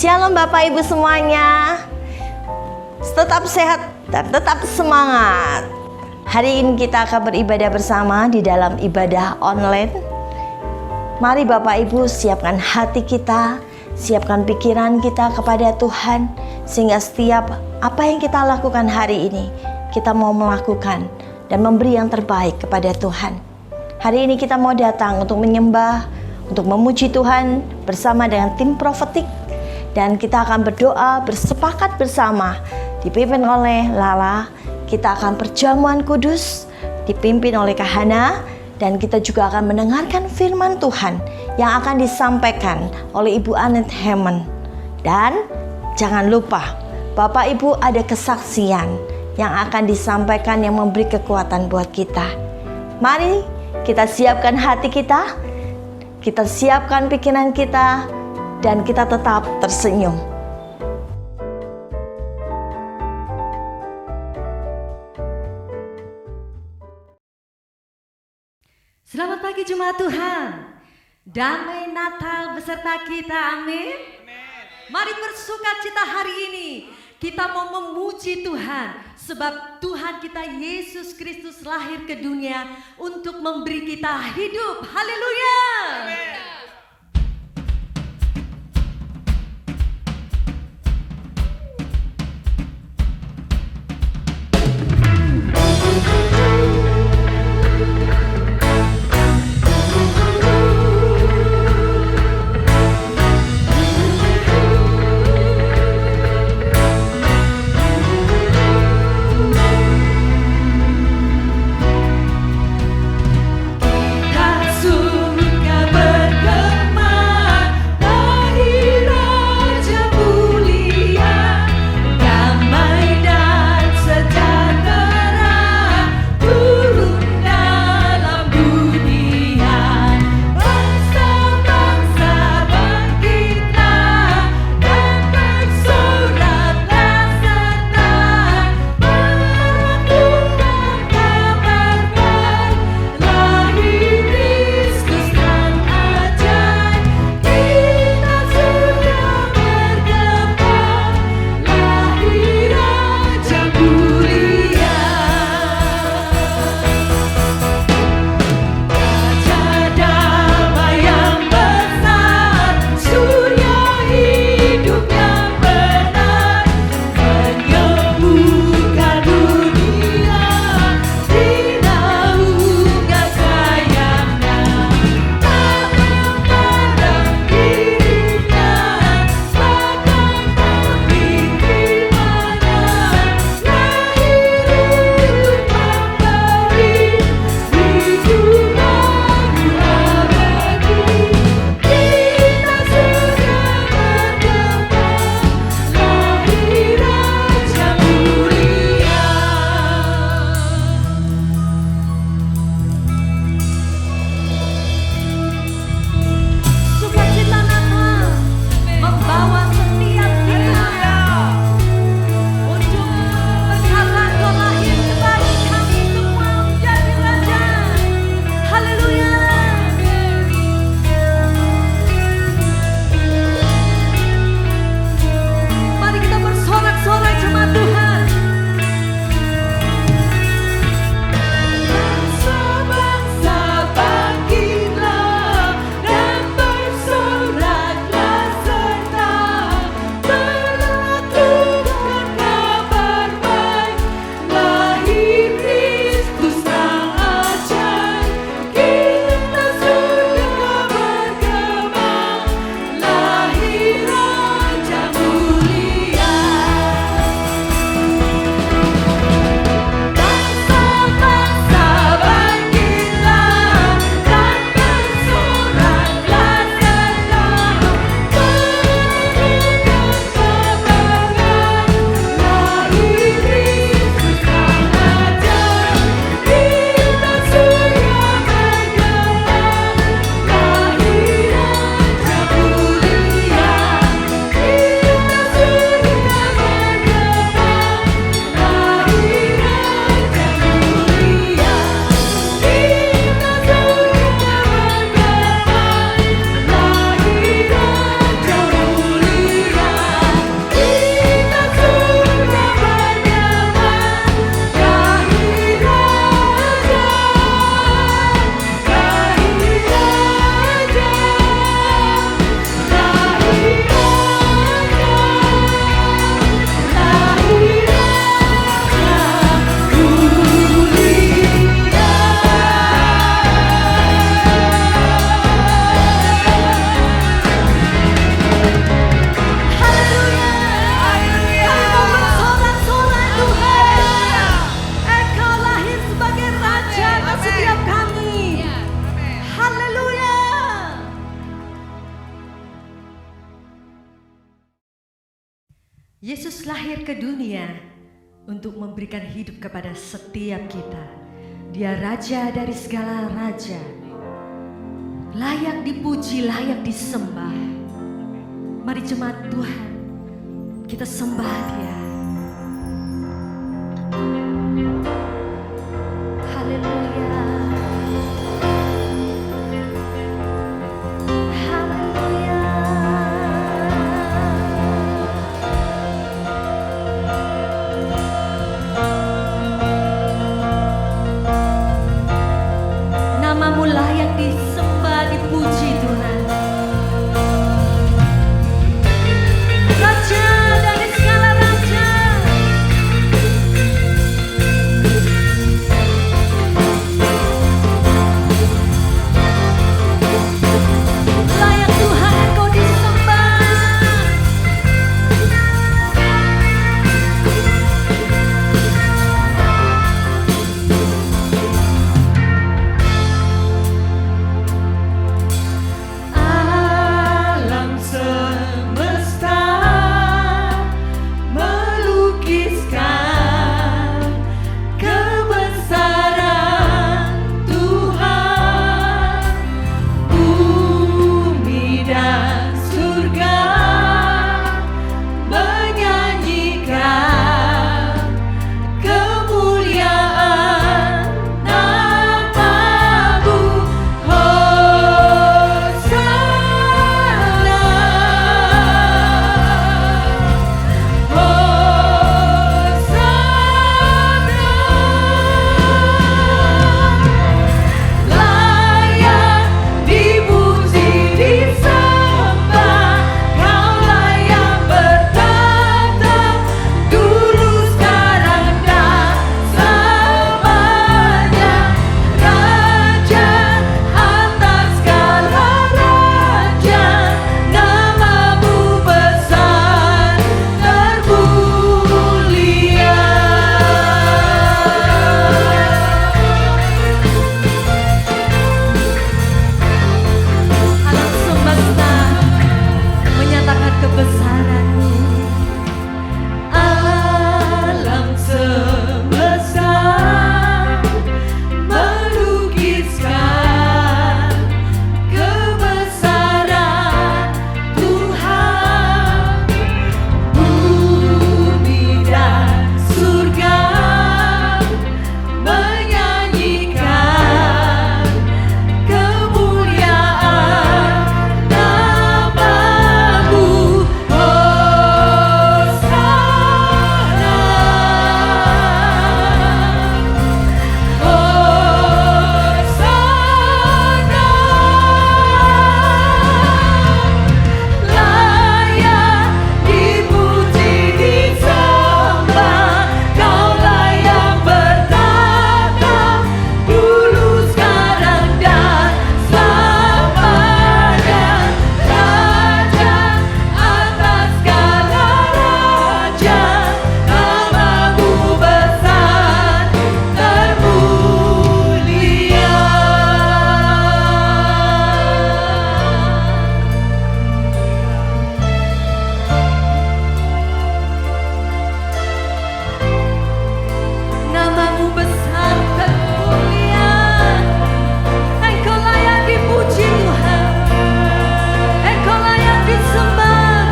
Shalom Bapak Ibu semuanya. Tetap sehat dan tetap semangat. Hari ini kita akan beribadah bersama di dalam ibadah online. Mari Bapak Ibu siapkan hati kita, siapkan pikiran kita kepada Tuhan, sehingga setiap apa yang kita lakukan hari ini, kita mau melakukan dan memberi yang terbaik kepada Tuhan. Hari ini kita mau datang untuk menyembah, untuk memuji Tuhan bersama dengan tim profetik. Dan kita akan berdoa bersepakat bersama, dipimpin oleh Lala. Kita akan perjamuan kudus, dipimpin oleh Kak Hana. Dan kita juga akan mendengarkan firman Tuhan yang akan disampaikan oleh Ibu Anet Hemen. Dan jangan lupa, Bapak Ibu ada kesaksian yang akan disampaikan yang memberi kekuatan buat kita. Mari kita siapkan hati kita siapkan pikiran kita, dan kita tetap tersenyum. Selamat pagi jemaat Tuhan. Damai Natal beserta kita, amin. Mari bersukacita hari ini. Kita mau memuji Tuhan, sebab Tuhan kita Yesus Kristus lahir ke dunia untuk memberi kita hidup. Haleluya. Suka Yesus lahir ke dunia untuk memberikan hidup kepada setiap kita. Dia raja dari segala raja, layak dipuji, layak disembah. Mari jemaat Tuhan, kita sembah Dia. Haleluya. Namamu layak disembah, dipuji Tuhan. Raja dari segala raja, layak Tuhan Engkau disembah. Alam semesta melukiskan kebesaran Tuhan. Bumi dan surga menyanyikan kemuliaan namamu. Hosana, Hosana, layak dipuji, disembah. Kau layak bertata dulu, sekarang, dan selamanya. Raja atas segala raja, namamu besar termulia. Alam semesta menyatakan kebesaran-Mu. Alam semesta melukiskan kebesaran Tuhan. Bumi dan surga menyanyikan kemuliaan namamu. Hosana, layak dipuji, disembah. Kau layak bertata dulu, sekarang, dan selamanya. Raja atas segala raja, namamu besar termulia. Namamu besar termulia. Engkau layak dipuji Tuhan, Engkau layak disembah.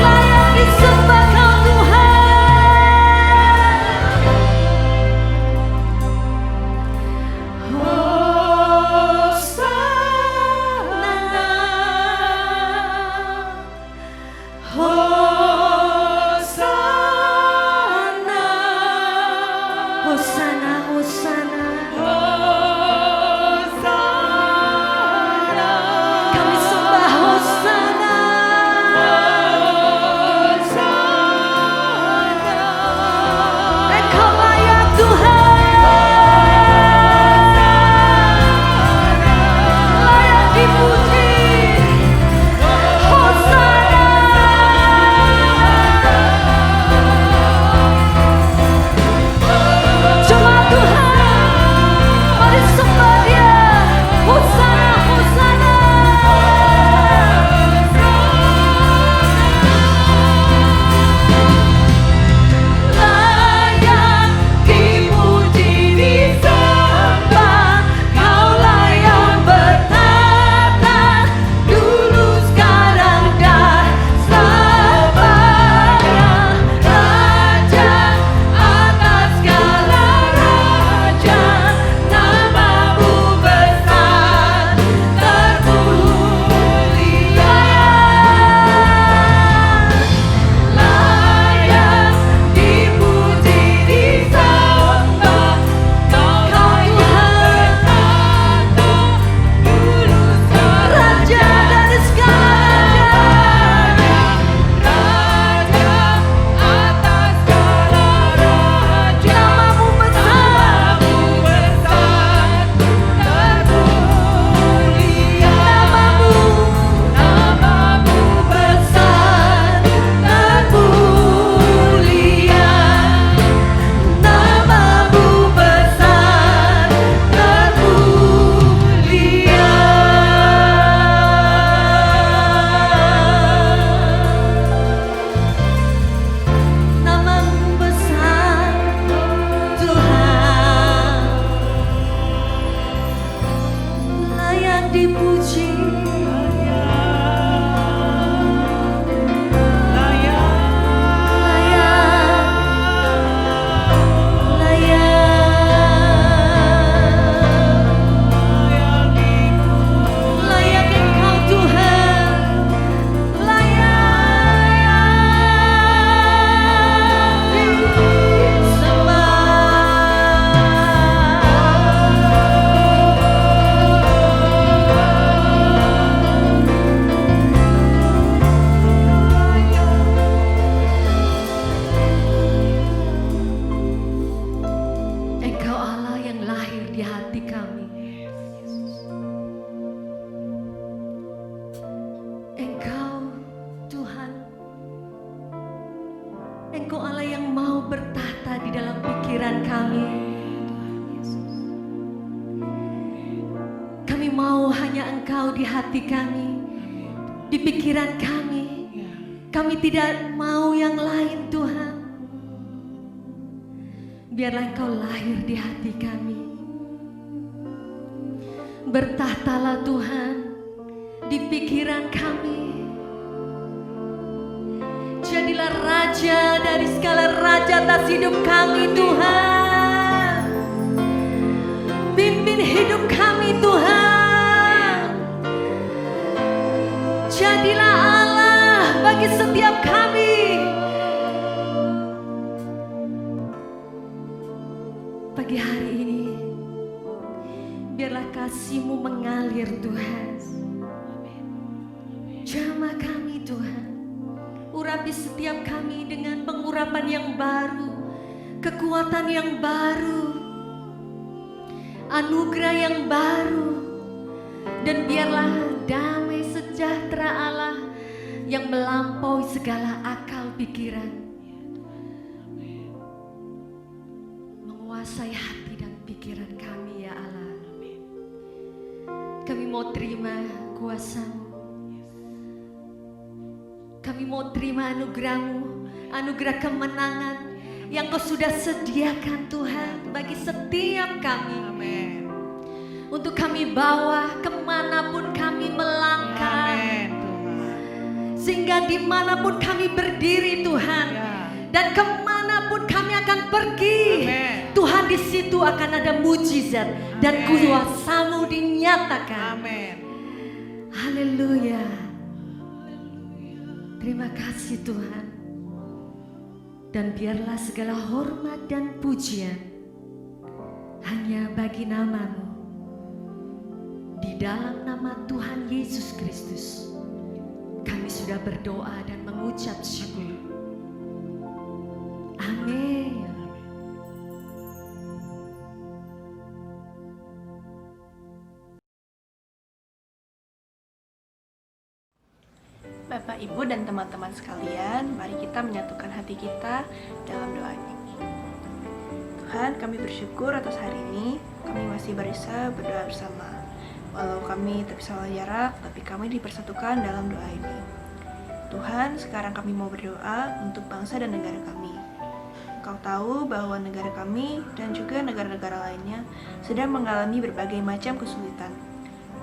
Layak disembah Kau Tuhan. Hosana, Hosana, Hosana. Hosana, Kami sembah Hosana. Hosana. Engkau layak Tuhan. di hati kami. Engkau Tuhan, Engkau Allah yang mau bertahta di dalam pikiran kami. Kami mau hanya Engkau di hati kami, di pikiran kami. Kami tidak mau yang lain Tuhan. Biarlah Engkau lahir di hati kami. Bertahtalah Tuhan di pikiran kami. Jadilah raja dari segala raja atas hidup kami Tuhan. Pimpin hidup kami Tuhan. Jadilah Allah bagi setiap kami. Pagi hari ini biarlah kasih-Mu mengalir Tuhan. Jamah kami Tuhan. Urapi setiap kami dengan pengurapan yang baru, kekuatan yang baru, anugerah yang baru. Dan biarlah damai sejahtera Allah yang melampaui segala akal pikiran menguasai hati dan pikiran kami ya Allah. Kami mau terima kuasa-Mu. Kami mau terima anugerah-Mu, anugerah kemenangan yang Kau sudah sediakan Tuhan bagi setiap kami. Amin. Untuk kami bawa kemanapun kami melangkah. Amin, Tuhan. Sehingga dimanapun kami berdiri Tuhan. Ya. Dan kemanapun kami akan pergi. Amin. Tuhan di situ akan ada mujizat dan Amin. kuasa-Mu dinyatakan. Amin. Haleluya. Terima kasih Tuhan. Dan biarlah segala hormat dan pujian hanya bagi nama-Mu. Di dalam nama Tuhan Yesus Kristus, kami sudah berdoa dan mengucap syukur. Amin. Bapak, Ibu, dan teman-teman sekalian, mari kita menyatukan hati kita dalam doa ini. Tuhan, kami bersyukur atas hari ini, kami masih bisa berdoa bersama. Walau kami terpisah jarak, tapi kami dipersatukan dalam doa ini. Tuhan, sekarang kami mau berdoa untuk bangsa dan negara kami. Engkau tahu bahwa negara kami dan juga negara-negara lainnya sedang mengalami berbagai macam kesulitan.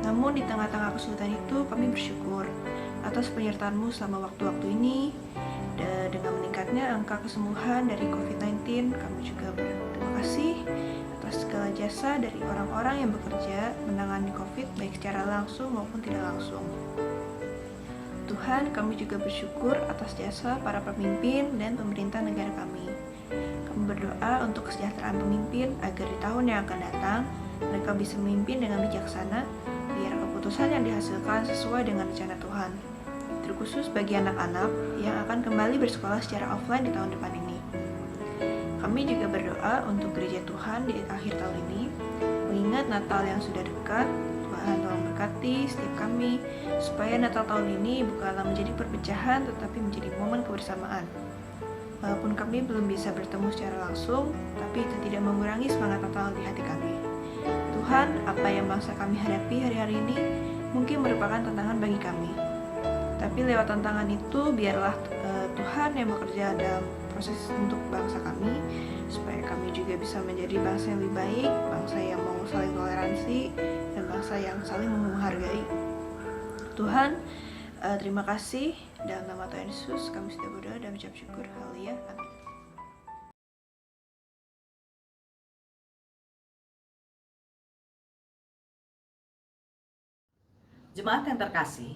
Namun di tengah-tengah kesulitan itu kami bersyukur atas penyertaan-Mu selama waktu-waktu ini. Dan dengan meningkatnya angka kesembuhan dari COVID-19, kami juga berterima kasih atas segala jasa dari orang-orang yang bekerja menangani COVID baik secara langsung maupun tidak langsung. Tuhan, kami juga bersyukur atas jasa para pemimpin dan pemerintah negara kami. Kami berdoa untuk kesejahteraan pemimpin agar di tahun yang akan datang mereka bisa memimpin dengan bijaksana, biar keputusan yang dihasilkan sesuai dengan rencana Tuhan. Terkhusus bagi anak-anak yang akan kembali bersekolah secara offline di tahun depan ini. Kami juga berdoa untuk gereja Tuhan di akhir tahun ini, mengingat Natal yang sudah dekat. Tuhan tolong berkati setiap kami, supaya Natal tahun ini bukanlah menjadi perpecahan, tetapi menjadi momen kebersamaan. Walaupun kami belum bisa bertemu secara langsung, tapi itu tidak mengurangi semangat Natal di hati kami. Tuhan, apa yang bangsa kami hadapi hari-hari ini mungkin merupakan tantangan bagi kami. Tapi lewat tantangan itu, biarlah Tuhan yang bekerja dalam proses untuk bangsa kami, supaya kami juga bisa menjadi bangsa yang lebih baik, bangsa yang mau saling toleransi, dan bangsa yang saling menghargai. Tuhan, terima kasih. Dalam nama Tuhan Yesus, kami sudah berdoa dan mengucap syukur. Haleluya. Amin. Jemaat yang terkasih,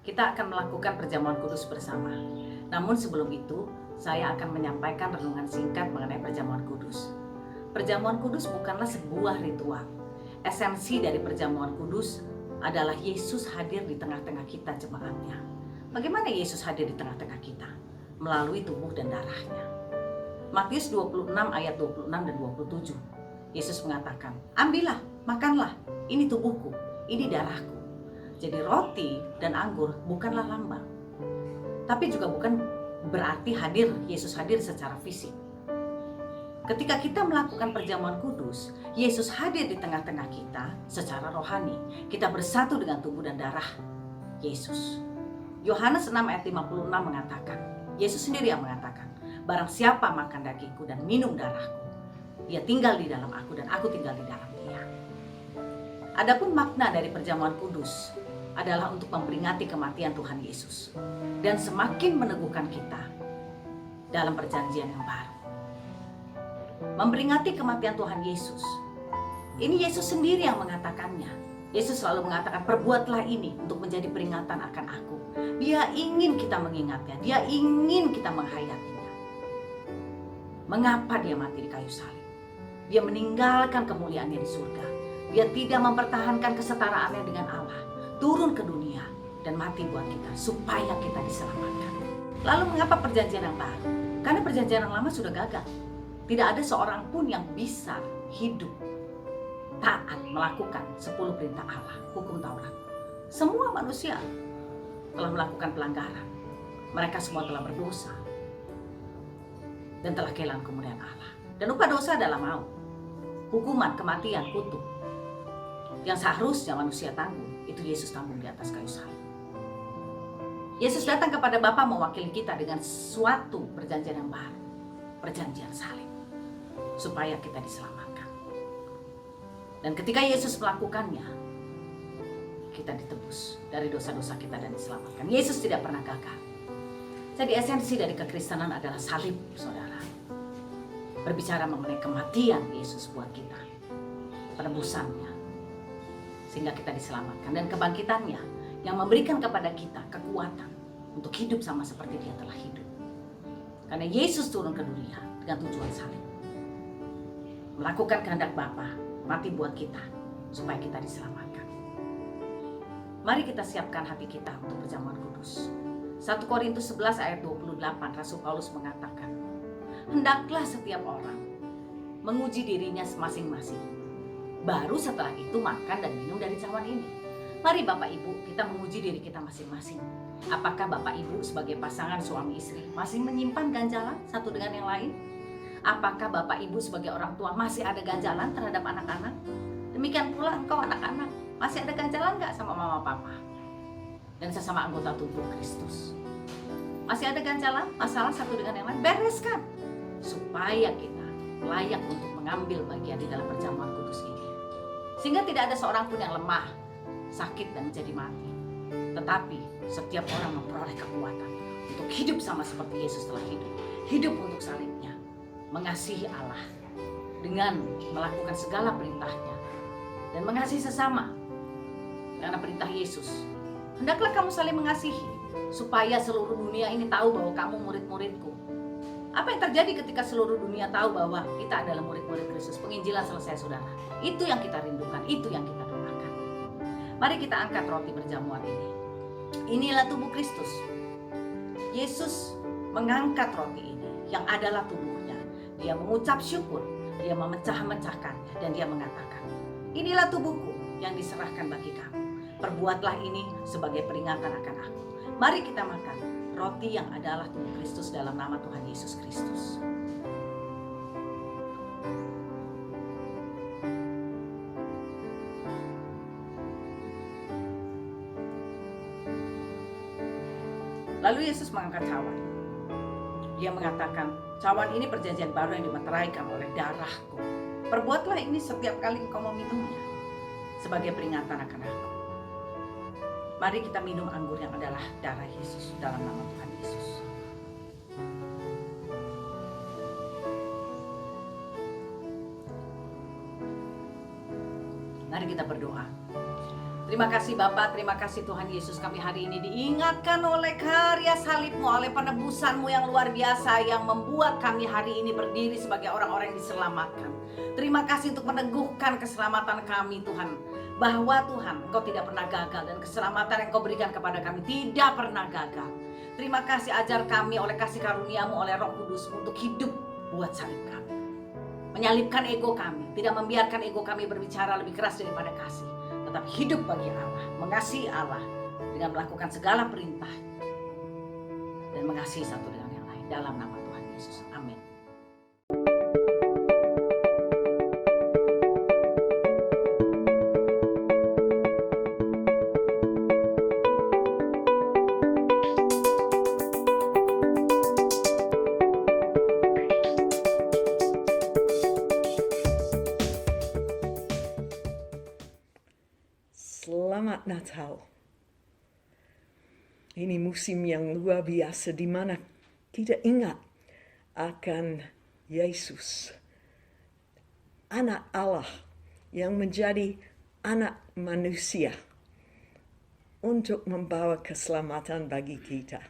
kita akan melakukan perjamuan kudus bersama. Namun sebelum itu, saya akan menyampaikan renungan singkat mengenai perjamuan kudus. Perjamuan kudus bukanlah sebuah ritual. Esensi dari perjamuan kudus adalah Yesus hadir di tengah-tengah kita jemaatnya. Bagaimana Yesus hadir di tengah-tengah kita? Melalui tubuh dan darahnya. Matius 26 ayat 26 dan 27. Yesus mengatakan, ambillah, makanlah, ini tubuhku, ini darahku. Jadi roti dan anggur bukanlah lambang. Tapi juga bukan berarti Yesus hadir secara fisik. Ketika kita melakukan perjamuan kudus, Yesus hadir di tengah-tengah kita secara rohani. Kita bersatu dengan tubuh dan darah Yesus. Yohanes 6 ayat 56 mengatakan, Yesus sendiri yang mengatakan, barang siapa makan dagingku dan minum darahku, dia tinggal di dalam aku dan aku tinggal di dalam dia. Adapun makna dari perjamuan kudus adalah untuk memperingati kematian Tuhan Yesus dan semakin meneguhkan kita dalam perjanjian yang baru. Memperingati kematian Tuhan Yesus. Ini Yesus sendiri yang mengatakannya. Yesus selalu mengatakan, perbuatlah ini untuk menjadi peringatan akan aku. Dia ingin kita mengingatnya, dia ingin kita menghayatinya. Mengapa dia mati di kayu salib? Dia meninggalkan kemuliaannya di surga. Dia tidak mempertahankan kesetaraannya dengan Allah. Turun ke dunia dan mati buat kita supaya kita diselamatkan. Lalu mengapa perjanjian yang baru? Karena perjanjian yang lama sudah gagal. Tidak ada seorang pun yang bisa hidup taat melakukan 10 perintah Allah, hukum Taurat. Semua manusia telah melakukan pelanggaran. Mereka semua telah berdosa dan telah kehilangan kemuliaan Allah. Dan upah dosa adalah maut, hukuman, kematian, kutuk. Yang seharusnya manusia tanggung, itu Yesus tanggung di atas kayu salib. Yesus datang kepada Bapa mewakili kita dengan suatu perjanjian yang baru, perjanjian salib, supaya kita diselamatkan. Dan ketika Yesus melakukannya, kita ditebus dari dosa-dosa kita dan diselamatkan. Yesus tidak pernah gagal. Jadi esensi dari kekristenan adalah salib, saudara. Berbicara mengenai kematian Yesus buat kita, penebusannya, sehingga kita diselamatkan, dan kebangkitannya yang memberikan kepada kita kekuatan untuk hidup sama seperti dia telah hidup. Karena Yesus turun ke dunia dengan tujuan salib, melakukan kehendak Bapa, mati buat kita supaya kita diselamatkan. Mari kita siapkan hati kita untuk perjamuan kudus. 1 Korintus 11 ayat 28, Rasul Paulus mengatakan, hendaklah setiap orang menguji dirinya masing-masing, baru setelah itu makan dan minum dari cawan ini. Mari Bapak Ibu, kita menguji diri kita masing-masing. Apakah Bapak Ibu sebagai pasangan suami istri masih menyimpan ganjalan satu dengan yang lain? Apakah Bapak Ibu sebagai orang tua masih ada ganjalan terhadap anak-anak? Demikian pula engkau anak-anak, masih ada ganjalan gak sama mama papa? Dan sesama anggota tubuh Kristus. Masih ada ganjalan, masalah satu dengan yang lain? Bereskan, supaya kita layak untuk mengambil bagian di dalam perjamuan kudus ini. Sehingga tidak ada seorang pun yang lemah, sakit dan menjadi mati. Tetapi setiap orang memperoleh kekuatan untuk hidup sama seperti Yesus telah hidup. Hidup untuk salibnya, mengasihi Allah dengan melakukan segala perintahnya, dan mengasihi sesama. Karena perintah Yesus, hendaklah kamu saling mengasihi, supaya seluruh dunia ini tahu bahwa kamu murid-muridku. Apa yang terjadi ketika seluruh dunia tahu bahwa kita adalah murid-murid Kristus? Penginjilan selesai, saudara. Itu yang kita rindukan, itu yang kita doakan. Mari kita angkat roti perjamuan ini. Inilah tubuh Kristus. Yesus mengangkat roti ini yang adalah tubuhnya. Dia mengucap syukur, dia memecah-mecahkannya, dan dia mengatakan, inilah tubuhku yang diserahkan bagi kamu. Perbuatlah ini sebagai peringatan akan aku. Mari kita makan roti yang adalah tubuh Kristus dalam nama Tuhan Yesus Kristus. Lalu Yesus mengangkat cawan. Dia mengatakan, cawan ini perjanjian baru yang dimeteraikan oleh darahku. Perbuatlah ini setiap kali engkau meminumnya sebagai peringatan akan aku. Mari kita minum anggur yang adalah darah Yesus dalam nama Tuhan Yesus. Mari kita berdoa. Terima kasih Bapa, terima kasih Tuhan Yesus, kami hari ini diingatkan oleh karya salib-Mu, oleh penebusan-Mu yang luar biasa yang membuat kami hari ini berdiri sebagai orang-orang yang diselamatkan. Terima kasih untuk meneguhkan keselamatan kami Tuhan, bahwa Tuhan Engkau tidak pernah gagal dan keselamatan yang Engkau berikan kepada kami tidak pernah gagal. Terima kasih, ajar kami oleh kasih karunia-Mu, oleh Roh Kudus-Mu untuk hidup buat salib kami, menyalibkan ego kami, tidak membiarkan ego kami berbicara lebih keras daripada kasih, tetap hidup bagi Allah, mengasihi Allah dengan melakukan segala perintah dan mengasihi satu dengan yang lain dalam nama Tuhan Yesus. Amin. Selamat Natal. Ini musim yang luar biasa di mana kita ingat akan Yesus, anak Allah yang menjadi anak manusia untuk membawa keselamatan bagi kita.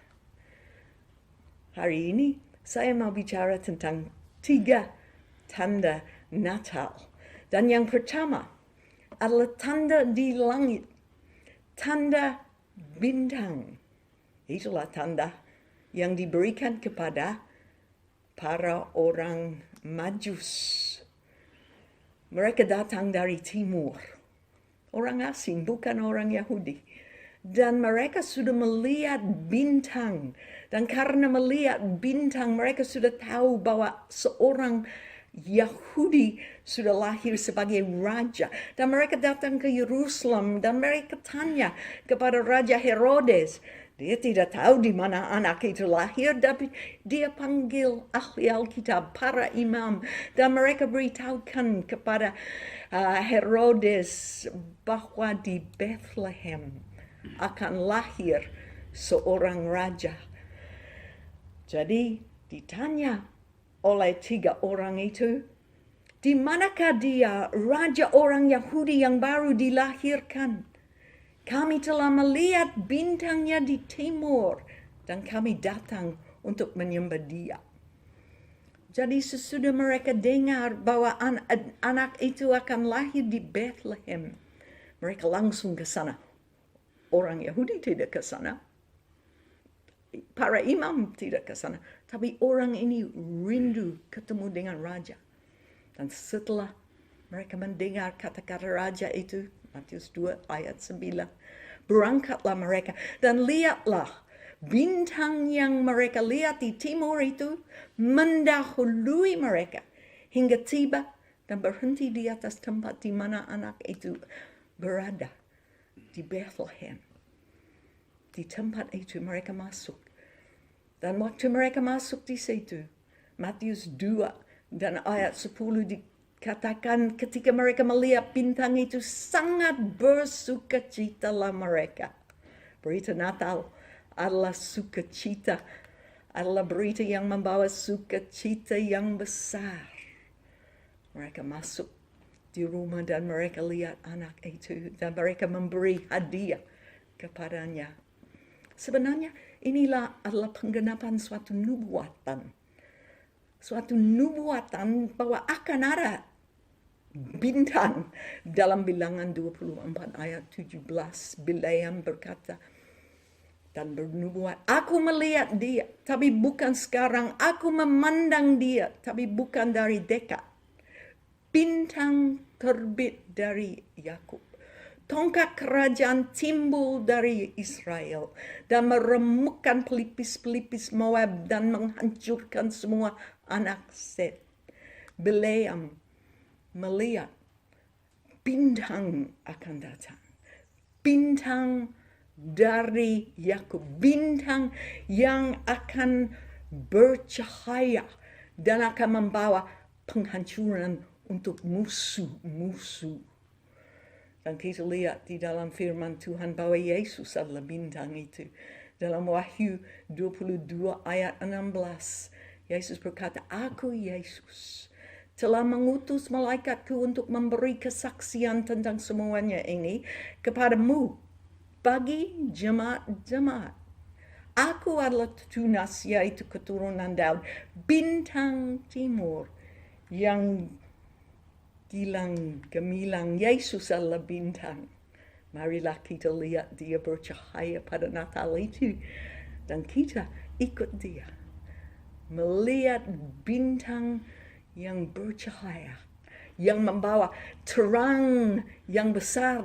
Hari ini saya mau bicara tentang 3 tanda Natal. Dan yang pertama adalah tanda di langit, tanda bintang. Itulah tanda yang diberikan kepada para orang Majus. Mereka datang dari timur, orang asing, bukan orang Yahudi. Dan mereka sudah melihat bintang. Dan karena melihat bintang, mereka sudah tahu bahwa seorang Yahudi sudah lahir sebagai raja. Dan mereka datang ke Yerusalem dan mereka tanya kepada Raja Herodes. Dia tidak tahu di mana anak itu lahir, tapi dia panggil ahli Alkitab, para imam. Dan mereka beritahukan kepada Herodes bahwa di Bethlehem akan lahir seorang raja. Jadi ditanya oleh 3 orang itu, di manakah dia, raja orang Yahudi yang baru dilahirkan? Kami telah melihat bintangnya di timur dan kami datang untuk menyembah dia. Jadi sesudah mereka dengar bahwa anak itu akan lahir di Bethlehem, mereka langsung ke sana. Orang Yahudi tidak ke sana. Para imam tidak ke sana, tapi orang ini rindu ketemu dengan raja. Dan setelah mereka mendengar kata-kata raja itu, Matius 2 ayat 9, berangkatlah mereka dan lihatlah bintang yang mereka lihat di timur itu mendahului mereka hingga tiba dan berhenti di atas tempat di mana anak itu berada, di Bethlehem. Di tempat itu mereka masuk. Dan waktu mereka masuk di situ, Matius 2 dan ayat 10 dikatakan ketika mereka melihat bintang itu sangat bersukacitalah mereka. Berita Natal adalah sukacita, adalah berita yang membawa sukacita yang besar. Mereka masuk di rumah dan mereka lihat anak itu dan mereka memberi hadiah kepadanya. Sebenarnya inilah adalah penggenapan suatu nubuatan. Suatu nubuatan bahwa akan ada bintang. Dalam Bilangan 24 ayat 17, Bileam berkata dan bernubuat, aku melihat dia, tapi bukan sekarang. Aku memandang dia, tapi bukan dari dekat. Bintang terbit dari Yakub. Tongkat kerajaan timbul dari Israel dan meremukkan pelipis-pelipis Moab dan menghancurkan semua anak Set. Bileam melihat bintang akan datang. Bintang dari Yakub, bintang yang akan bercahaya dan akan membawa penghancuran untuk musuh-musuh. Dan kita lihat di dalam firman Tuhan bahwa Yesus adalah bintang itu. Dalam Wahyu 22 ayat 16, Yesus berkata, aku Yesus telah mengutus malaikatku untuk memberi kesaksian tentang semuanya ini kepadamu bagi jemaat-jemaat. Aku adalah Tunas, yaitu keturunan Daud, bintang timur yang gemilang. Yesus adalah bintang. Marilah kita lihat dia bercahaya pada Natal itu. Dan kita ikut dia. Melihat bintang yang bercahaya, yang membawa terang yang besar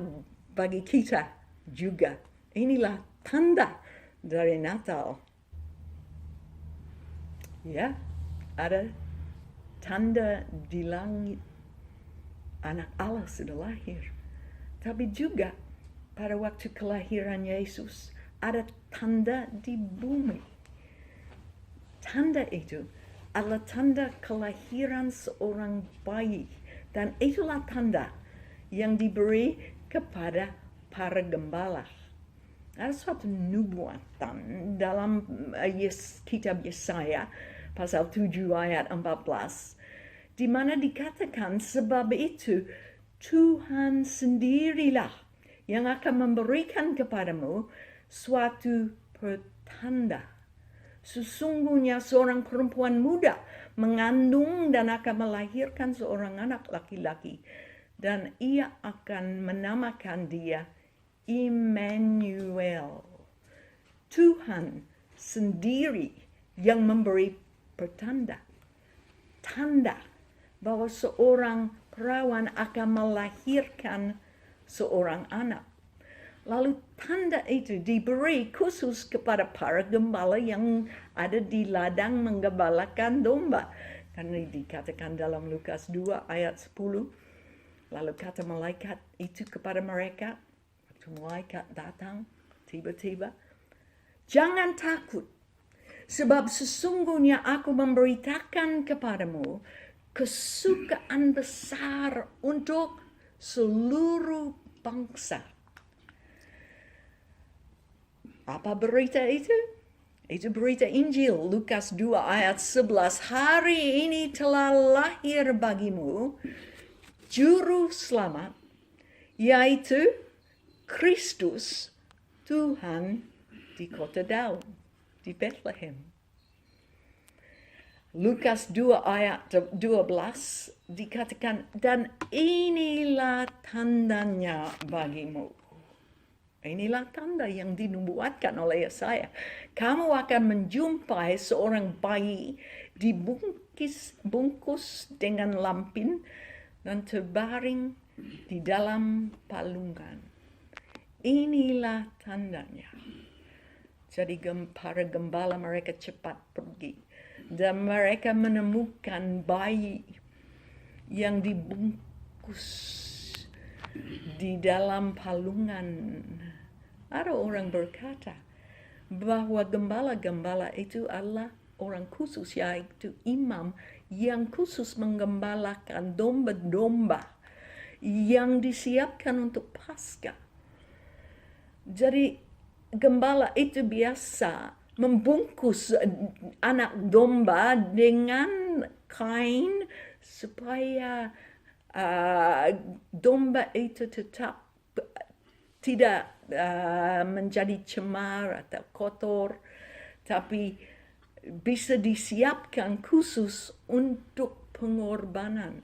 bagi kita juga. Inilah tanda dari Natal. Ya, ada tanda di langit. Anak Allah sudah lahir. Tapi juga pada waktu kelahiran Yesus ada tanda di bumi. Tanda itu adalah tanda kelahiran seorang bayi. Dan itulah tanda yang diberi kepada para gembala. Ada suatu nubuatan dalam kitab Yesaya pasal 7 ayat 14, di mana dikatakan sebab itu Tuhan sendirilah yang akan memberikan kepadamu suatu pertanda. Sesungguhnya seorang perempuan muda mengandung dan akan melahirkan seorang anak laki-laki, dan ia akan menamakan dia Immanuel. Tuhan sendiri yang memberi pertanda, tanda bahwa seorang perawan akan melahirkan seorang anak. Lalu tanda itu diberi khusus kepada para gembala yang ada di ladang menggembalakan domba. Karena dikatakan dalam Lukas 2 ayat 10, lalu kata malaikat itu kepada mereka, waktu malaikat datang tiba-tiba, jangan takut, sebab sesungguhnya aku memberitakan kepadamu kesukaan besar untuk seluruh bangsa. Apa berita itu? Itu berita Injil, Lukas 2 ayat 11. Hari ini telah lahir bagimu Juru Selamat, yaitu Kristus Tuhan di kota Daud, di Bethlehem. Lukas 2 ayat 12 dikatakan, dan inilah tandanya bagimu. Inilah tanda yang dinubuatkan oleh Yesaya. Kamu akan menjumpai seorang bayi dibungkus dengan lampin dan terbaring di dalam palungan. Inilah tandanya. Jadi para gembala mereka cepat pergi. Dan mereka menemukan bayi yang dibungkus di dalam palungan. Ada orang berkata bahwa gembala-gembala itu adalah orang khusus, yaitu imam yang khusus menggembalakan domba-domba yang disiapkan untuk Paskah. Jadi gembala itu biasa membungkus anak domba dengan kain supaya domba itu tetap tidak menjadi cemar atau kotor, tapi bisa disiapkan khusus untuk pengorbanan.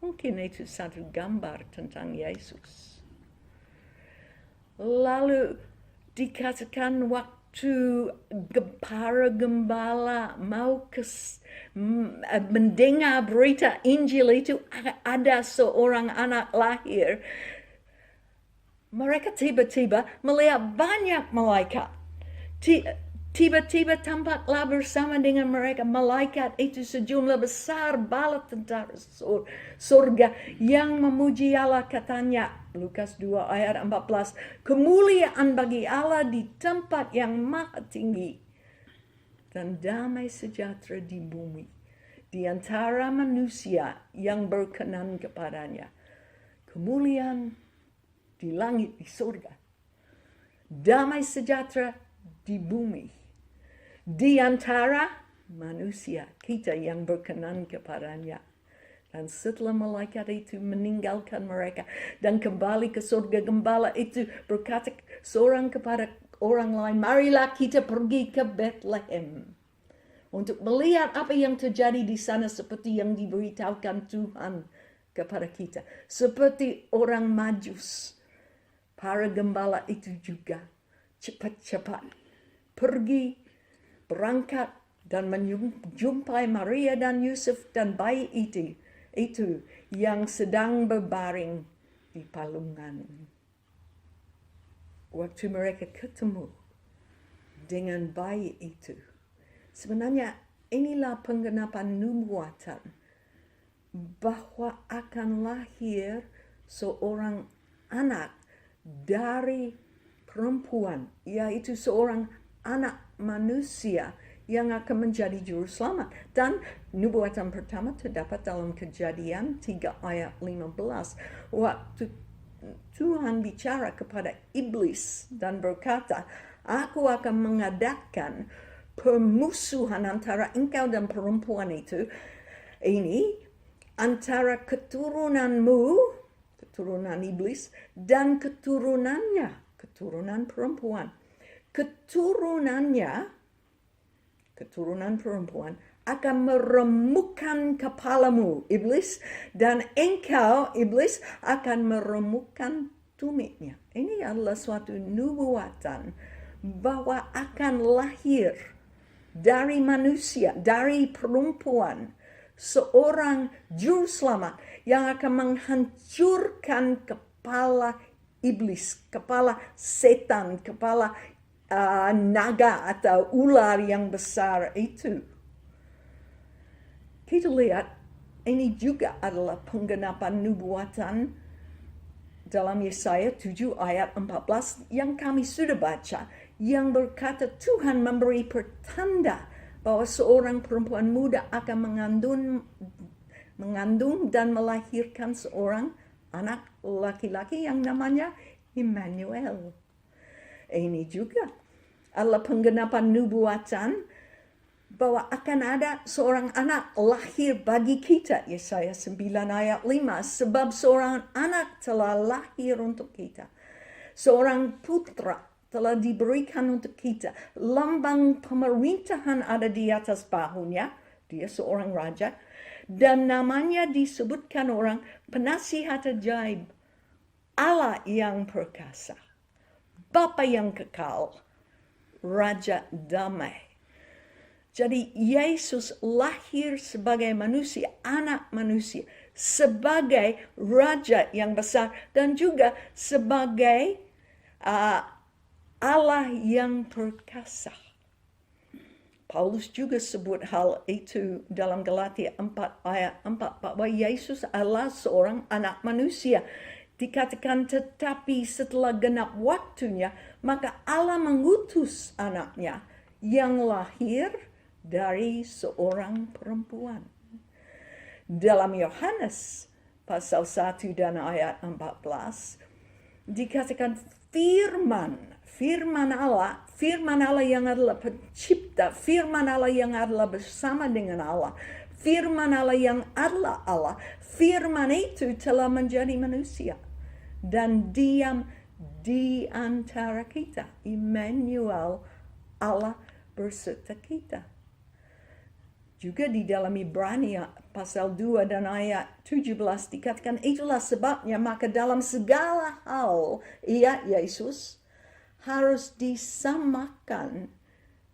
Mungkin itu satu gambar tentang Yesus. Lalu dikatakan waktu para gembala mau mendengar berita Injil itu ada seorang anak lahir, mereka tiba-tiba melihat banyak malaikat. Tiba-tiba tampaklah bersama dengan mereka malaikat itu sejumlah besar bala tentara surga yang memuji Allah, katanya Lukas 2 ayat 14, kemuliaan bagi Allah di tempat yang maha tinggi dan damai sejahtera di bumi di antara manusia yang berkenan kepadanya. Kemuliaan di langit, di surga, damai sejahtera di bumi di antara manusia kita yang berkenan kepadanya. Dan setelah malaikat itu meninggalkan mereka dan kembali ke surga, gembala itu berkata seorang kepada orang lain, marilah kita pergi ke Bethlehem untuk melihat apa yang terjadi di sana seperti yang diberitahukan Tuhan kepada kita. Seperti orang Majus, para gembala itu juga cepat-cepat pergi, berangkat dan menjumpai Maria dan Yusuf dan bayi itu yang sedang berbaring di palungan. Waktu mereka ketemu dengan bayi itu, sebenarnya inilah penggenapan nubuatan bahwa akan lahir seorang anak dari perempuan, yaitu seorang anak manusia yang akan menjadi juru selamat. Dan nubuatan pertama terdapat dalam Kejadian 3 ayat 15. Waktu Tuhan bicara kepada iblis dan berkata, aku akan mengadakan permusuhan antara engkau dan perempuan ini antara keturunanmu, keturunan iblis, dan keturunannya, keturunan perempuan. Keturunan perempuan akan meremukkan kepalamu, iblis, dan engkau, iblis, akan meremukkan tumitnya. Ini adalah suatu nubuatan bahwa akan lahir dari manusia, dari perempuan, seorang juru selamat yang akan menghancurkan kepala iblis, kepala setan, kepala naga atau ular yang besar itu. Kita lihat ini juga adalah penggenapan nubuatan dalam Yesaya 7 ayat 14 yang kami sudah baca, yang berkata Tuhan memberi pertanda bahwa seorang perempuan muda akan mengandung dan melahirkan seorang anak laki-laki yang namanya Immanuel. Ini juga adalah penggenapan nubuatan bahwa akan ada seorang anak lahir bagi kita. Yesaya 9 ayat 5. Sebab seorang anak telah lahir untuk kita. Seorang putra telah diberikan untuk kita. Lambang pemerintahan ada di atas bahunya. Dia seorang raja. Dan namanya disebutkan orang penasihat ajaib. Allah yang perkasa. Bapa yang kekal. Raja damai. Jadi Yesus lahir sebagai manusia, anak manusia, sebagai raja yang besar dan juga sebagai Allah yang perkasa. Paulus juga sebut hal itu dalam Galatia 4 ayat 4 bahwa Yesus adalah seorang anak manusia. Dikatakan tetapi setelah genap waktunya, maka Allah mengutus anaknya yang lahir dari seorang perempuan. Dalam Yohanes pasal 1 dan ayat 14 dikatakan firman Allah yang adalah pencipta, firman Allah yang adalah bersama dengan Allah, firman Allah yang adalah Allah, firman itu telah menjadi manusia dan diam di antara kita. Immanuel, Allah berserta kita. Juga di dalam Ibrani pasal 2 dan ayat 17 dikatakan itulah sebabnya maka dalam segala hal ia Yesus harus disamakan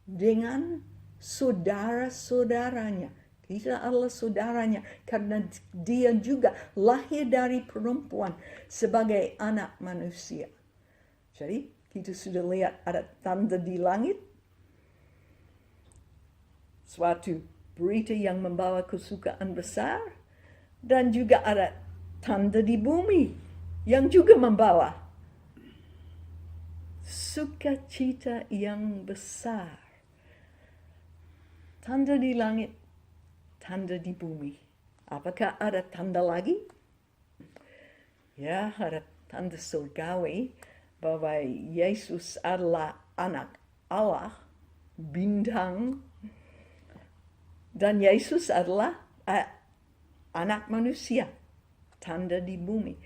dengan saudara-saudaranya. Kita adalah saudaranya karena dia juga lahir dari perempuan sebagai anak manusia. Jadi kita sudah lihat ada tanda di langit, suatu berita yang membawa kesukaan besar, dan juga ada tanda di bumi yang juga membawa sukacita yang besar. Tanda di langit, tanda di bumi. Apakah ada tanda lagi? Ya, ada tanda surgawi bahwa Yesus adalah anak Allah, bintang, dan Yesus adalah anak manusia, tanda di bumi.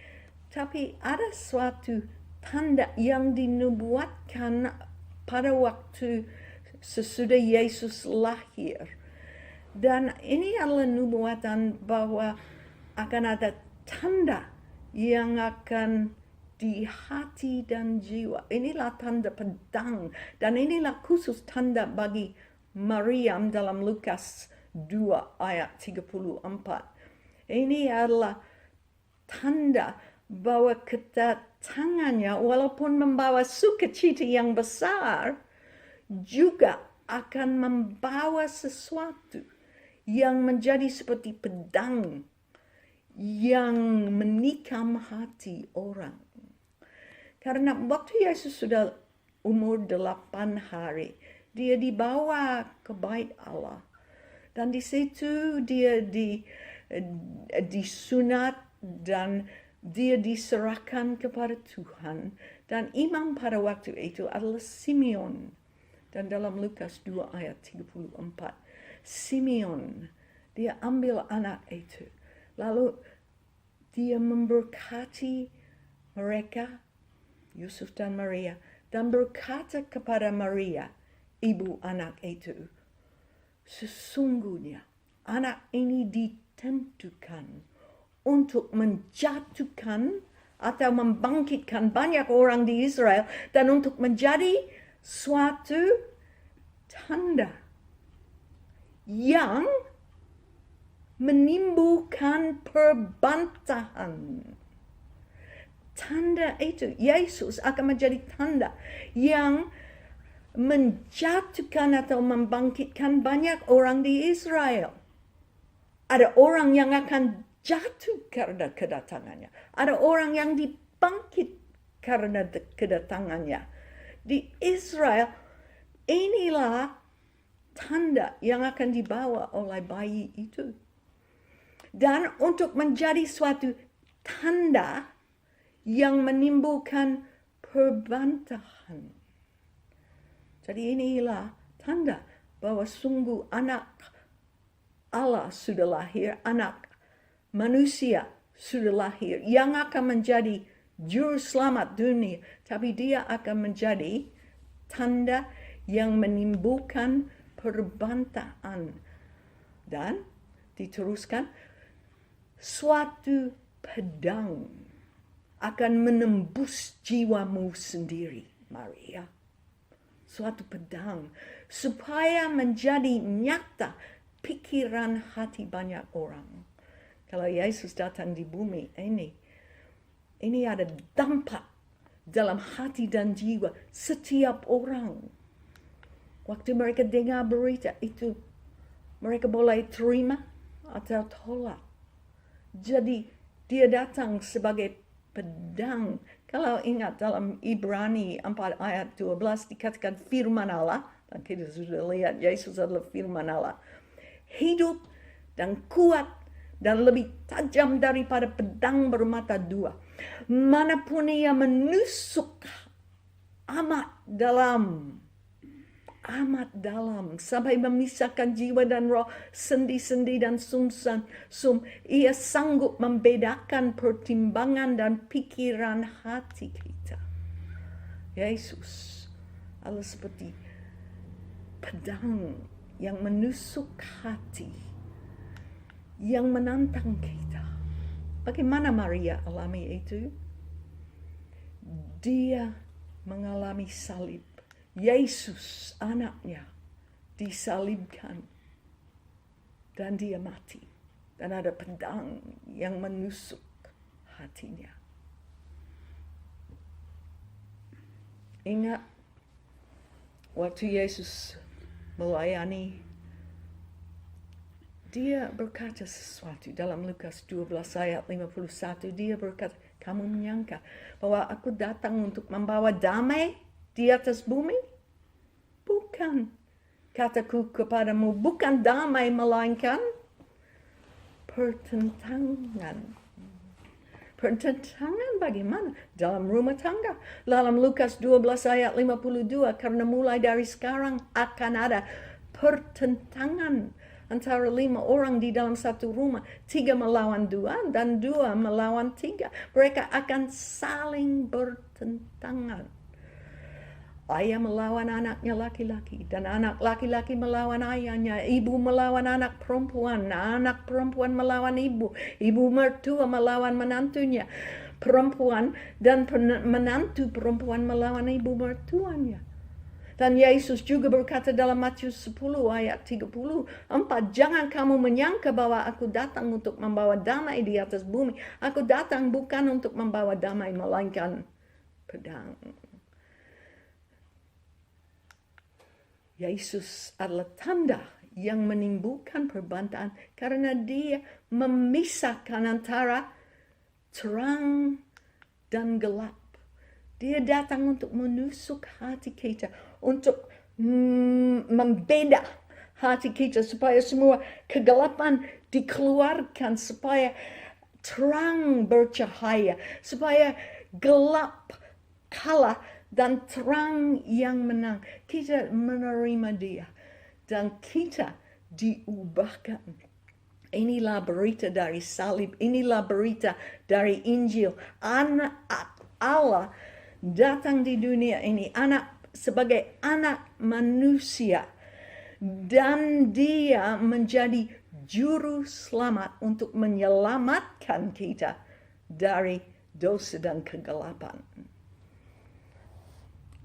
Tapi ada suatu tanda yang dinubuatkan pada waktu sesudah Yesus lahir. Dan ini adalah nubuatan bahwa akan ada tanda yang akan di hati dan jiwa. Inilah tanda pedang. Dan inilah khusus tanda bagi Maryam dalam Lukas 2 ayat 34. Ini adalah tanda bahwa kedatangannya walaupun membawa sukacita yang besar juga akan membawa sesuatu yang menjadi seperti pedang yang menikam hati orang. Karena waktu Yesus sudah umur 8 hari, dia dibawa ke bait Allah. Dan di situ dia disunat dan dia diserahkan kepada Tuhan. Dan imam pada waktu itu adalah Simeon. Dan dalam Lukas 2 ayat 34, Simeon, dia ambil anak itu. Lalu dia memberkati mereka, Yusuf dan Maria, dan berkata kepada Maria, ibu anak itu, sesungguhnya anak ini ditentukan untuk menjatuhkan atau membangkitkan banyak orang di Israel dan untuk menjadi suatu tanda yang menimbulkan perbantahan. Tanda itu, Yesus akan menjadi tanda yang menjatuhkan atau membangkitkan banyak orang di Israel. Ada orang yang akan jatuh karena kedatangannya. Ada orang yang dibangkit karena kedatangannya. Di Israel, inilah tanda yang akan dibawa oleh bayi itu. Dan untuk menjadi suatu tanda yang menimbulkan perbantahan. Jadi inilah tanda bahwa sungguh anak Allah sudah lahir, anak manusia sudah lahir, yang akan menjadi juru selamat dunia, tapi dia akan menjadi tanda yang menimbulkan perbantahan. Dan diteruskan, suatu pedang akan menembus jiwamu sendiri, Maria. Suatu pedang, supaya menjadi nyata pikiran hati banyak orang. Kalau Yesus datang di bumi ini ada dampak dalam hati dan jiwa setiap orang. Waktu mereka dengar berita itu, mereka boleh terima atau tolak. Jadi dia datang sebagai pedang. Kalau ingat dalam Ibrani 4 ayat 12 dikatakan firman Allah, dan kita sudah lihat Yesus adalah firman Allah, hidup dan kuat dan lebih tajam daripada pedang bermata dua. Manapun ia menusuk amat dalam sampai memisahkan jiwa dan roh, sendi-sendi dan sumsum. Ia sanggup membedakan pertimbangan dan pikiran hati kita. Yesus adalah seperti pedang yang menusuk hati, yang menantang kita. Bagaimana Maria alami itu? Dia mengalami salib. Yesus anaknya disalibkan dan dia mati. Dan ada pedang yang menusuk hatinya. Ingat waktu Yesus melayani, dia berkata sesuatu dalam Lukas 12 ayat 51. Dia berkata, kamu menyangka bahwa aku datang untuk membawa damai di atas bumi? Bukan. Kataku kepadamu, bukan damai melainkan pertentangan. Pertentangan bagaimana? Dalam rumah tangga. Dalam Lukas 12 ayat 52, karena mulai dari sekarang akan ada pertentangan antara 5 orang di dalam satu rumah. 3 melawan 2 dan 2 melawan 3. Mereka akan saling bertentangan. Ayah melawan anaknya laki-laki, dan anak laki-laki melawan ayahnya, ibu melawan anak perempuan melawan ibu mertua melawan menantunya perempuan, dan menantu perempuan melawan ibu mertuanya. Dan Yesus juga berkata dalam Matius 10 ayat 34, jangan kamu menyangka bahwa aku datang untuk membawa damai di atas bumi. Aku datang bukan untuk membawa damai, melainkan pedang. Yesus adalah tanda yang menimbulkan perbedaan karena dia memisahkan antara terang dan gelap. Dia datang untuk menusuk hati kita, untuk membeda hati kita supaya semua kegelapan dikeluarkan, supaya terang bercahaya, supaya gelap kalah dan terang yang menang. Kita menerima dia dan kita diubahkan. Inilah berita dari salib, inilah berita dari Injil. Anak Allah datang di dunia ini sebagai anak manusia, dan dia menjadi juru selamat untuk menyelamatkan kita dari dosa dan kegelapan.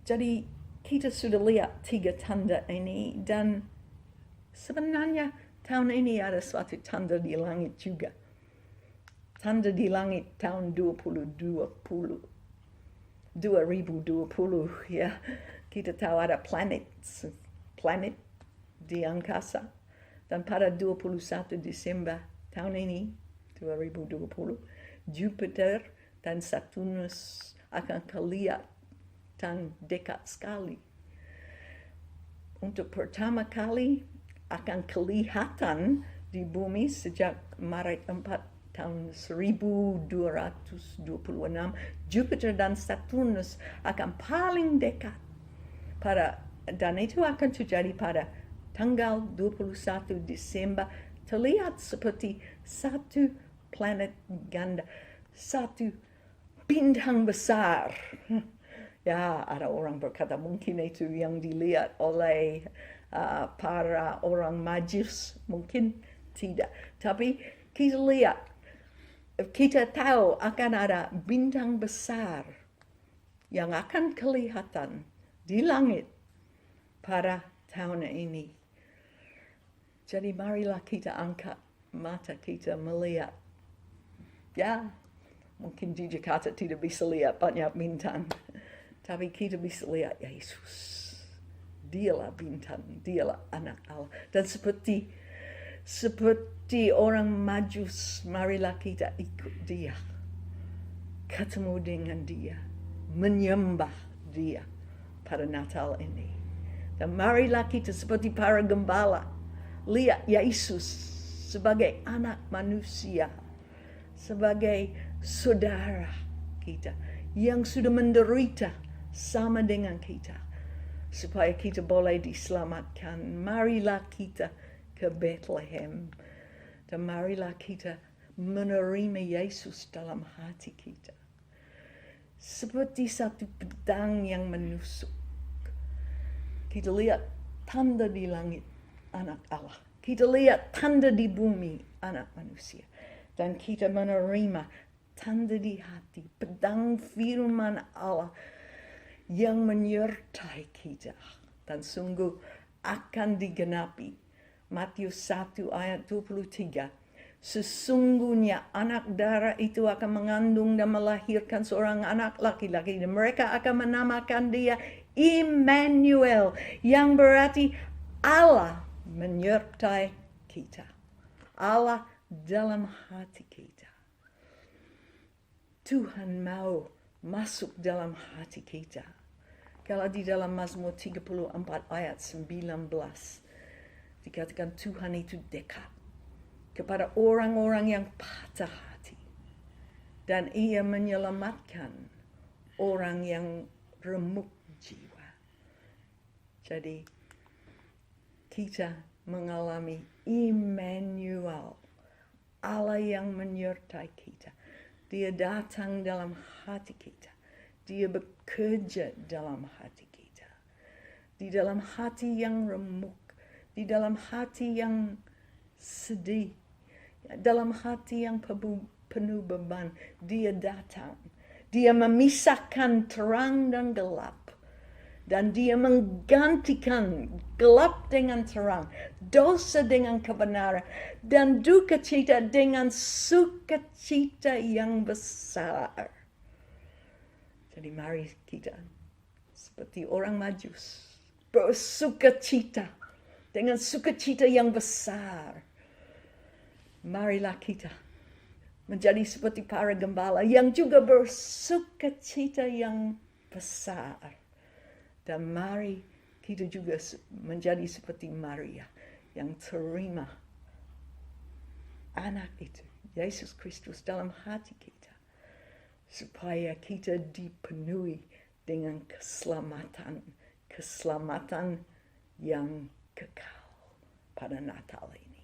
Jadi kita sudah lihat 3 tanda ini, dan sebenarnya tahun ini ada suatu tanda di langit juga. Tanda di langit tahun 2020 ya. Kita tahu ada planet di angkasa, dan pada 21 Desember tahun ini 2020 Jupiter dan Saturnus akan kelihatan dekat sekali. Untuk pertama kali akan kelihatan di bumi sejak Maret 4 tahun 1226, Jupiter dan Saturnus akan paling dekat dan itu akan terjadi pada tanggal 21 Desember. Terlihat seperti satu planet ganda, satu bintang besar. Ya, ada orang berkata mungkin itu yang dilihat oleh para orang Majus, mungkin tidak. Tapi kita tahu akan ada bintang besar yang akan kelihatan di langit pada tahun ini. Jadi marilah kita angkat mata kita melihat. Ya, mungkin di Jakarta tidak bisa lihat banyak bintang, tapi kita bisa lihat Yesus. Dialah bintang, dialah anak Allah. Dan seperti orang Majus, marilah kita ikut dia, ketemu dengan dia, menyembah dia pada Natal ini. Dan marilah kita seperti para gembala, lihat Yesus sebagai anak manusia, sebagai saudara kita yang sudah menderita sama dengan kita, supaya kita boleh diselamatkan. Marilah kita ke Bethlehem, dan marilah kita menerima Yesus dalam hati kita. Seperti satu pedang yang menusuk. Kita lihat tanda di langit, anak Allah. Kita lihat tanda di bumi, anak manusia. Dan kita menerima tanda di hati, pedang firman Allah yang menyertai kita. Dan sungguh akan digenapi Matius 1 ayat 23. Sesungguhnya anak darah itu akan mengandung dan melahirkan seorang anak laki-laki, dan mereka akan menamakan dia Immanuel, yang berarti Allah menyertai kita. Allah dalam hati kita. Tuhan mau masuk dalam hati kita. Kalau di dalam Mazmur 34 ayat 19 dikatakan Tuhan itu dekat kepada orang-orang yang patah hati, dan ia menyelamatkan orang yang remuk jiwa. Jadi kita mengalami Immanuel, Allah yang menyertai kita. Dia datang dalam hati kita. Dia bekerja dalam hati kita. Di dalam hati yang remuk, di dalam hati yang sedih, dalam hati yang penuh beban, dia datang. Dia memisahkan terang dan gelap. Dan dia menggantikan gelap dengan terang, dosa dengan kebenaran, dan duka cita dengan sukacita yang besar. Jadi mari kita seperti orang Majus bersukacita dengan sukacita yang besar. Marilah kita menjadi seperti para gembala yang juga bersukacita yang besar. Dan mari kita juga menjadi seperti Maria yang terima anak itu, Yesus Kristus dalam hati kita. Supaya kita dipenuhi dengan keselamatan yang kekal pada Natal ini.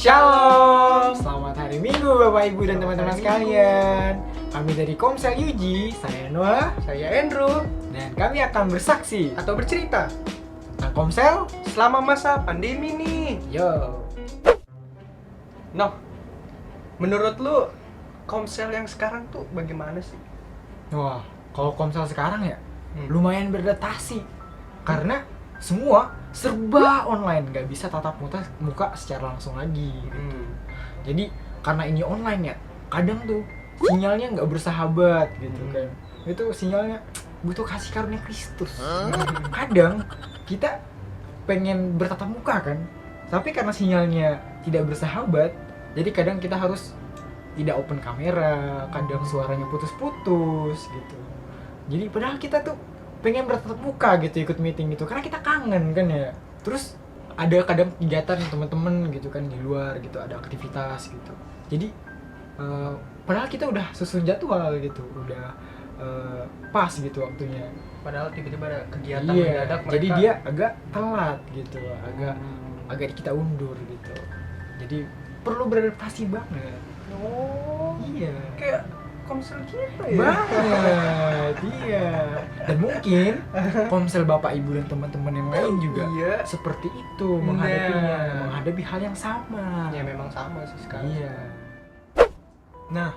Shalom, selamat hari Minggu Bapak Ibu dan teman-teman sekalian. Kami dari Komsel UG, saya Noah, Saya Andrew, dan kami akan bersaksi atau bercerita tentang Komsel. selama masa pandemi nih. Yo, Noh, menurut lu Komsel yang sekarang tuh bagaimana sih? wah, kalau Komsel sekarang ya lumayan beradaptasi karena semua serba online, nggak bisa tatap muka secara langsung lagi. Gitu. Jadi karena ini online ya, kadang tuh sinyalnya nggak bersahabat gitu kan. Itu sinyalnya butuh kasih karunia Kristus. Kadang kita pengen bertatap muka kan, tapi karena sinyalnya tidak bersahabat, jadi kadang kita harus tidak open kamera, kadang suaranya putus-putus gitu. Jadi padahal kita tuh pengen bertatap muka gitu, ikut meeting gitu, karena kita kangen kan ya. Terus ada kadang kegiatan teman-teman gitu kan di luar gitu, ada aktivitas gitu. Jadi padahal kita udah susun jadwal gitu, udah pas gitu waktunya. Padahal tiba-tiba ada kegiatan Iya, mendadak mereka. jadi dia agak telat gitu, agak kita undur gitu. Jadi perlu beradaptasi banget. Oh, Iya. kayak Komsel kita ya. Banget, iya. Dan mungkin Komsel Bapak Ibu dan teman-teman yang lain juga Iya. seperti itu Nah. menghadapi hal yang sama. Ya memang sama sih sekarang. Iya. Nah,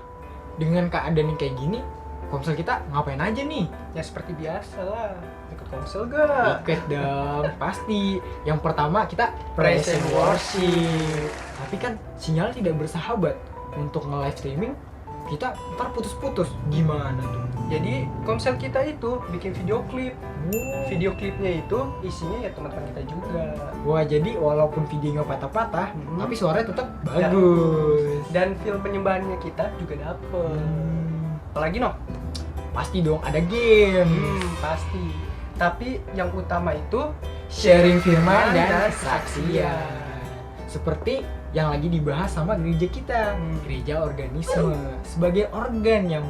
dengan keadaan yang kayak gini, Komsel kita ngapain aja nih? Ya seperti biasa lah. Ikut Komsel gak? Ikut dong, pasti. Yang pertama kita praise and worship. Tapi kan sinyal tidak bersahabat. Untuk nge-live streaming, kita ntar putus-putus. Gimana tuh? Jadi Komsel kita itu bikin video klip. Oh. Video klipnya itu isinya ya teman-teman kita juga. Wah, jadi walaupun videonya patah-patah, tapi suaranya tetap Ya. bagus. Dan film penyembahannya kita juga dapet. Apalagi noh? Pasti dong ada game. Pasti. Tapi yang utama itu Sharing firman dan dan kesaksian. Seperti yang lagi dibahas sama gereja kita, gereja organisme. Sebagai organ yang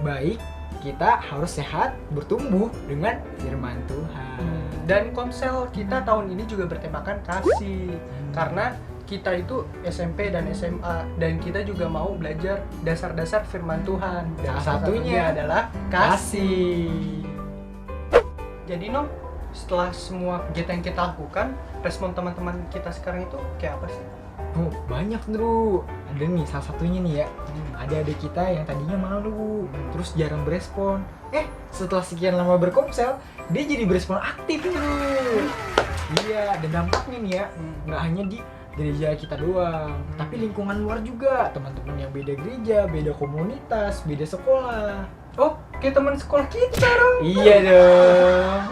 baik, kita harus sehat, bertumbuh dengan firman Tuhan. Dan Komsel kita tahun ini juga bertemakan kasih. Karena kita itu SMP dan SMA dan kita juga mau belajar dasar-dasar firman Tuhan. Dan Salah satunya adalah kasih. Jadi noh, setelah semua kegiatan yang kita lakukan, respon teman-teman kita sekarang itu kayak apa sih? Oh, banyak Bro. Ada nih salah satunya nih ya. Ada adik kita yang tadinya malu, terus jarang berespon. Setelah sekian lama berkomsel, dia jadi berespon aktif Bro. Iya, dan dampaknya nih ya, nggak hanya di gereja kita doang, tapi lingkungan luar juga. Teman-teman yang beda gereja, beda komunitas, beda sekolah. Oh, kayak teman sekolah kita dong. Iya dong.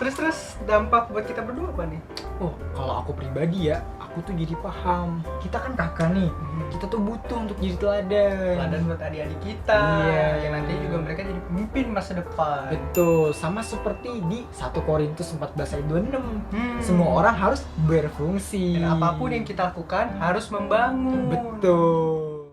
Terus dampak buat kita berdua apa nih? Oh, kalau aku pribadi ya, aku tuh jadi paham. Kita kan kakak nih, kita tuh butuh untuk jadi teladan. Teladan buat adik-adik kita. Iya. Yang nanti juga mereka jadi pemimpin masa depan. Betul, sama seperti di 1 Korintus 14 ayat 26. Semua orang harus berfungsi. Dan apapun yang kita lakukan harus membangun. Betul.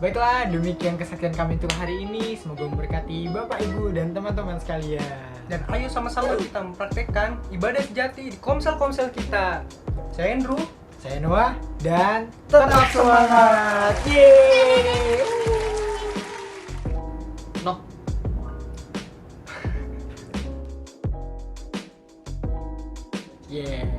Baiklah, demikian kesaksian kami untuk hari ini. Semoga memberkati Bapak, Ibu, dan teman-teman sekalian. Dan ayo sama-sama kita mempraktekkan ibadah sejati di komsel-komsel kita. Saya Andrew. Saya Noah, dan tetap semangat. Yeay! Yeah.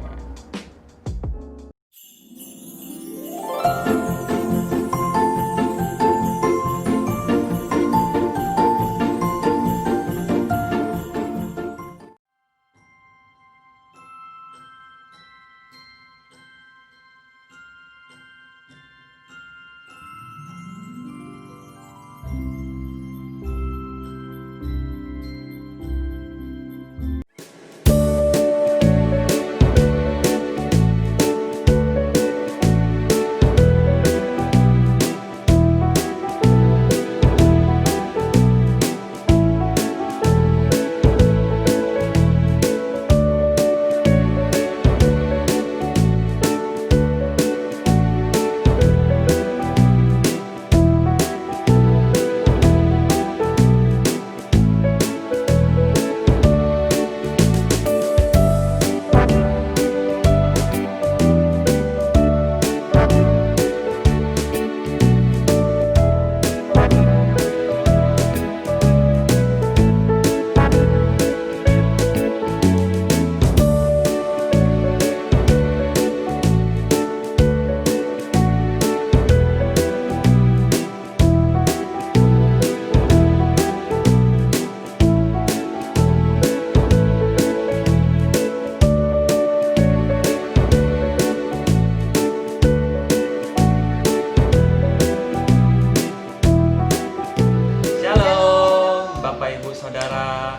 Shalom Bapak Ibu Saudara.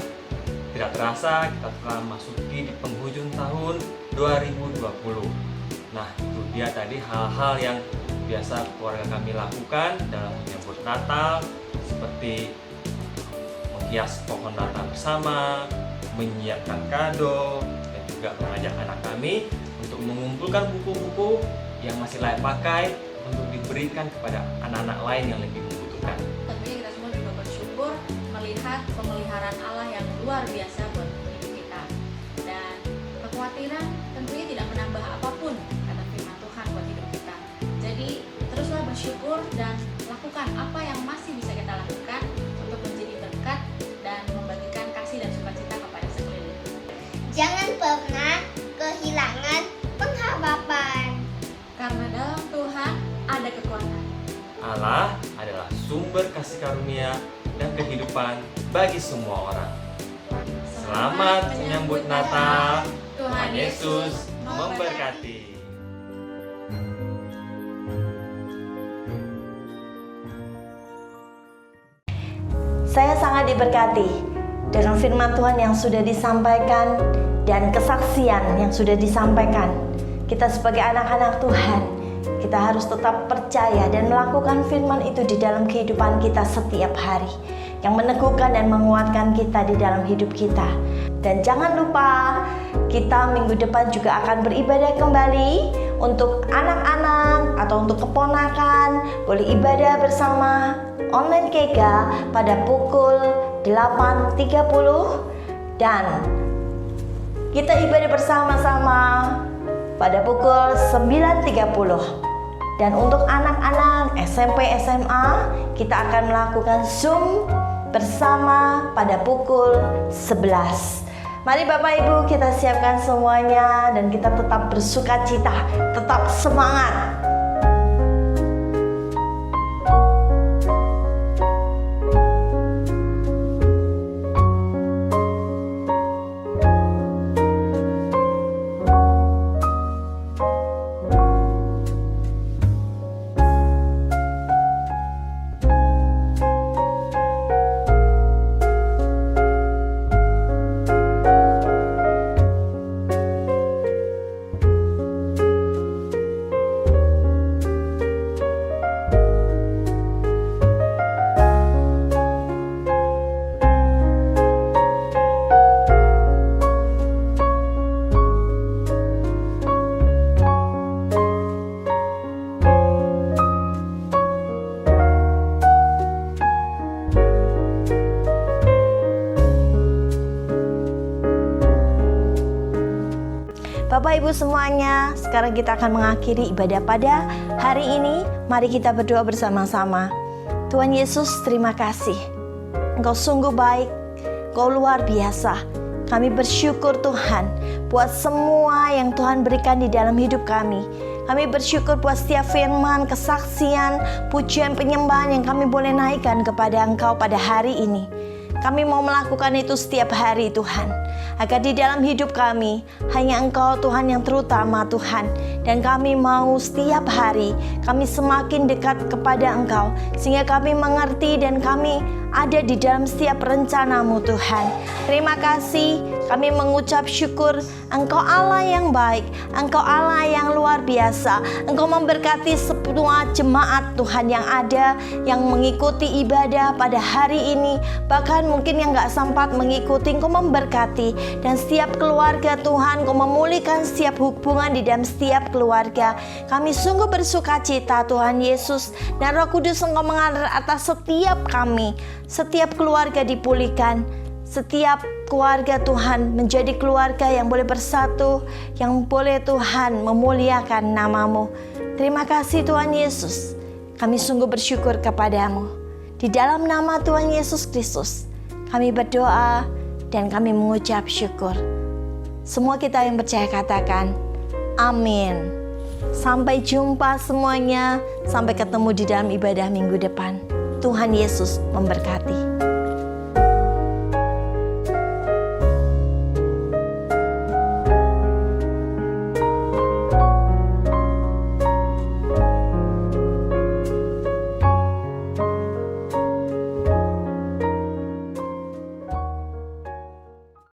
Tidak terasa kita telah memasuki di penghujung tahun 2020. Nah, itu dia tadi hal-hal yang biasa keluarga kami lakukan dalam menyambut Natal, seperti menghias pohon Natal bersama, menyiapkan kado, dan juga mengajak anak kami untuk mengumpulkan buku-buku yang masih layak pakai untuk diberikan kepada anak-anak lain yang lebih membutuhkan. Tentunya kita semua juga bersyukur melihat pemeliharaan Allah yang luar biasa buat hidup kita. Dan kekhawatiran tentunya tidak menambah apapun, kata firman Tuhan buat hidup kita. Jadi teruslah bersyukur dan lakukan apa yang masih bisa kita lakukan untuk menjadi berkat dan membagikan kasih dan sukacita kepada sekeliling. Jangan pernah kehilangan pengharapan. Karena dalam Tuhan ada kekuatan. Allah adalah sumber kasih karunia dan kehidupan bagi semua orang. Selamat menyambut Natal. Tuhan Yesus memberkati. Saya sangat diberkati dengan firman Tuhan yang sudah disampaikan dan kesaksian yang sudah disampaikan. Kita sebagai anak-anak Tuhan, kita harus tetap percaya dan melakukan firman itu di dalam kehidupan kita setiap hari, yang meneguhkan dan menguatkan kita di dalam hidup kita. Dan jangan lupa, kita minggu depan juga akan beribadah kembali. Untuk anak-anak atau untuk keponakan, boleh ibadah bersama online Kega pada pukul 8.30, dan kita ibadah bersama-sama pada pukul 9.30. Dan untuk anak-anak SMP SMA, kita akan melakukan Zoom bersama pada pukul 11. Mari Bapak Ibu, kita siapkan semuanya dan kita tetap bersukacita, tetap semangat. Bapak Ibu semuanya, sekarang kita akan mengakhiri ibadah pada hari ini. Mari kita berdoa bersama-sama. Tuhan Yesus, terima kasih. Engkau sungguh baik, Engkau luar biasa. Kami bersyukur Tuhan buat semua yang Tuhan berikan di dalam hidup kami. Kami bersyukur buat setiap firman, kesaksian, pujian, penyembahan yang kami boleh naikkan kepada Engkau pada hari ini. Kami mau melakukan itu setiap hari Tuhan, agar di dalam hidup kami hanya Engkau Tuhan yang terutama Tuhan. Dan kami mau setiap hari kami semakin dekat kepada Engkau, sehingga kami mengerti dan kami ada di dalam setiap rencana-Mu Tuhan. Terima kasih, kami mengucap syukur. Engkau Allah yang baik, Engkau Allah yang luar biasa. Engkau memberkati semua jemaat Tuhan yang ada, yang mengikuti ibadah pada hari ini. Bahkan mungkin yang gak sempat mengikuti, Engkau memberkati. Dan setiap keluarga Tuhan, Engkau memulihkan setiap hubungan di dalam setiap keluarga. Kami sungguh bersuka cita Tuhan Yesus. Dan Roh Kudus Engkau mengalir atas setiap kami. Setiap keluarga dipulihkan. Setiap keluarga Tuhan menjadi keluarga yang boleh bersatu, yang boleh Tuhan memuliakan nama-Mu. Terima kasih Tuhan Yesus. Kami sungguh bersyukur kepadamu. Di dalam nama Tuhan Yesus Kristus, kami berdoa dan kami mengucap syukur. Semua kita yang percaya katakan, amin. Sampai jumpa semuanya. Sampai ketemu di dalam ibadah minggu depan. Tuhan Yesus memberkati.